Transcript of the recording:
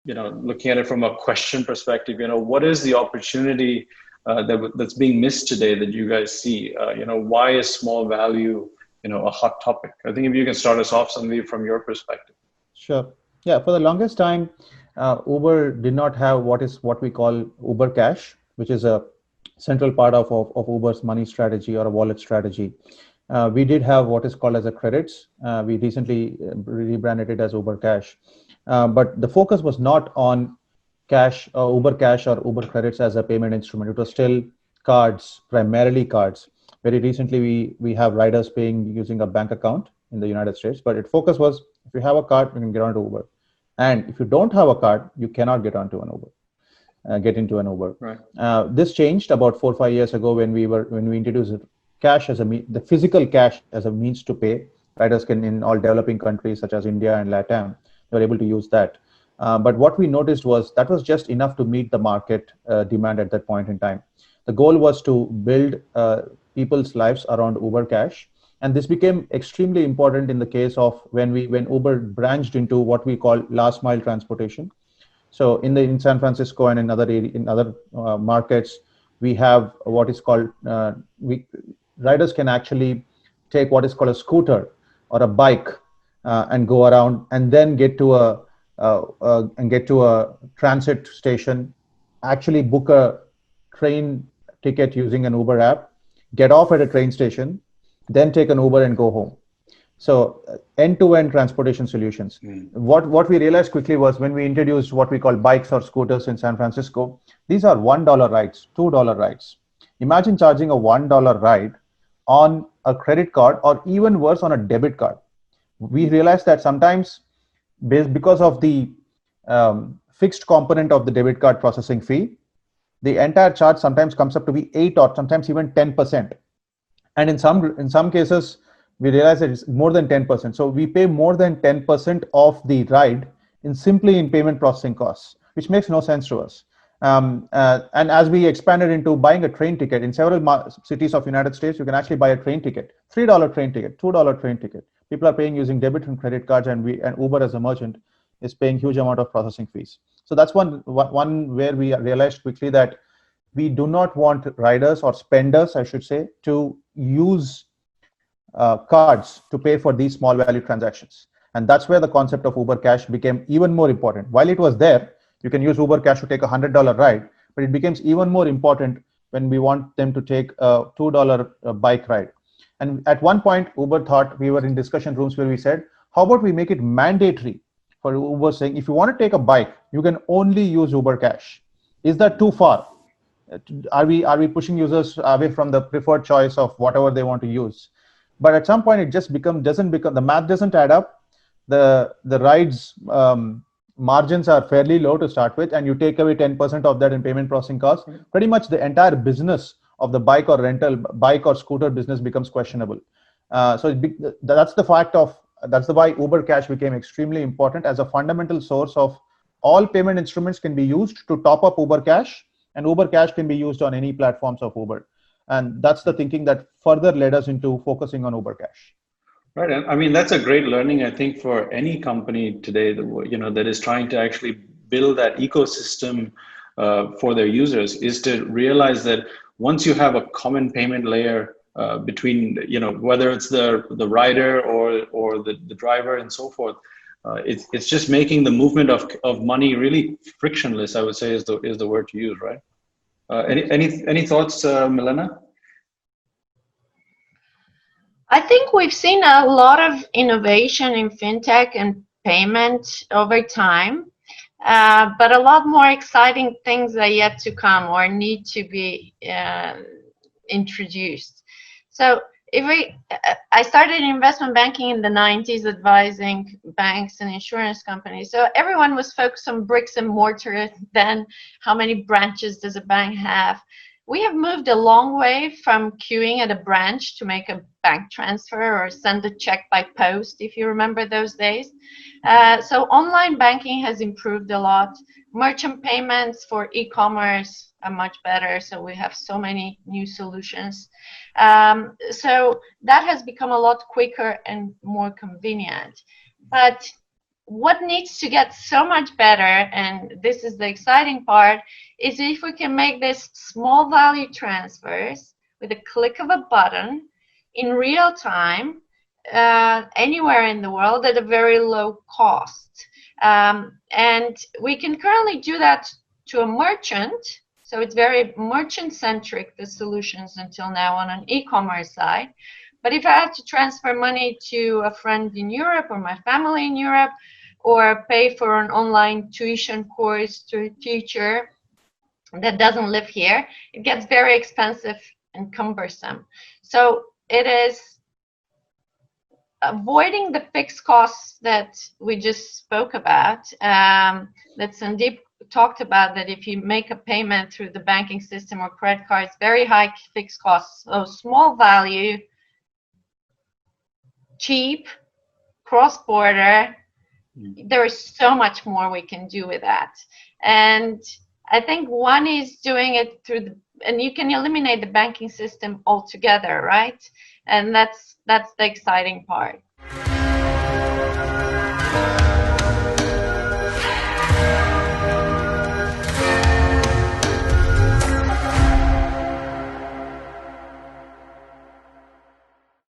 looking at it from a question perspective, what is the opportunity that's being missed today that you guys see? Why is small value, a hot topic? I think if you can start us off, Sandeep, from your perspective. Sure. Yeah, for the longest time, Uber did not have what we call Uber Cash, which is a central part of Uber's money strategy or a wallet strategy. We did have what is called as a credits. We recently rebranded it as Uber Cash. But the focus was not on cash or Uber Cash or Uber credits as a payment instrument. It was still cards, primarily cards. Very recently, we have riders paying using a bank account in the United States, but its focus was if you have a card, you can get onto Uber. And if you don't have a card, you cannot get onto an Uber, get into an Uber. Right. This changed about 4 or 5 years ago when we introduced cash as the physical cash as a means to pay. Riders can, in all developing countries such as India and LATAM, they were able to use that. But what we noticed was that was just enough to meet the market demand at that point in time. The goal was to build people's lives around Uber Cash. And this became extremely important in the case of when Uber branched into what we call last mile transportation. So in San Francisco and in other markets, we have what is called riders can actually take what is called a scooter or a bike and go around and then get to a transit station, actually book a train ticket using an Uber app, get off at a train station, then take an Uber and go home. So end-to-end transportation solutions. What we realized quickly was when we introduced what we call bikes or scooters in San Francisco, these are $1 rides, $2 rides. Imagine charging a $1 ride on a credit card or even worse on a debit card. We realized that sometimes because of the fixed component of the debit card processing fee, the entire charge sometimes comes up to be 8 or sometimes even 10%. And in some cases, we realize that it's more than 10%. So we pay more than 10% of the ride simply in payment processing costs, which makes no sense to us. And as we expanded into buying a train ticket in several cities of United States, you can actually buy a train ticket, $3 train ticket, $2 train ticket. People are paying using debit and credit cards, and Uber as a merchant is paying huge amount of processing fees. So that's one where we realized quickly that we do not want riders or spenders, I should say, to use cards to pay for these small value transactions. And that's where the concept of Uber Cash became even more important. While it was there, you can use Uber Cash to take a $100 ride, but it becomes even more important when we want them to take a $2 bike ride. And at one point, Uber thought, we were in discussion rooms where we said, how about we make it mandatory for Uber, saying, if you want to take a bike, you can only use Uber Cash. Is that too far? Are we pushing users away from the preferred choice of whatever they want to use? But at some point, it just doesn't become, the math doesn't add up. The rides margins are fairly low to start with, and you take away 10% of that in payment processing costs. Pretty much the entire business of the bike or scooter business becomes questionable. So that's why Uber Cash became extremely important as a fundamental source of all payment instruments can be used to top up Uber Cash, and Uber Cash can be used on any platforms of Uber. And that's the thinking that further led us into focusing on Uber Cash. Right. I mean, that's a great learning, I think, for any company today that is trying to actually build that ecosystem for their users, is to realize that once you have a common payment layer between, whether it's the rider or the driver and so forth, it's just making the movement of money really frictionless, I would say is the word to use, right? Any thoughts, Milena? I think we've seen a lot of innovation in fintech and payment over time, but a lot more exciting things are yet to come or need to be introduced. So I started investment banking in the 90s, advising banks and insurance companies. So everyone was focused on bricks and mortar then. How many branches does a bank have? We have moved a long way from queuing at a branch to make a bank transfer or send a check by post, if you remember those days. So online banking has improved a lot. Merchant payments for e-commerce are much better. So we have so many new solutions. So that has become a lot quicker and more convenient. But what needs to get so much better, and this is the exciting part, is if we can make this small value transfers with a click of a button in real time, anywhere in the world at a very low cost. And we can currently do that to a merchant. So it's very merchant-centric, the solutions until now on an e-commerce side. But if I had to transfer money to a friend in Europe or my family in Europe, or pay for an online tuition course to a teacher that doesn't live here, it gets very expensive and cumbersome. So it is avoiding the fixed costs that we just spoke about, that Sandeep talked about, that if you make a payment through the banking system or credit cards, very high fixed costs. So small value, cheap, cross-border, there is so much more we can do with that. And I think one is doing it through the, and you can eliminate the banking system altogether, right? And that's the exciting part.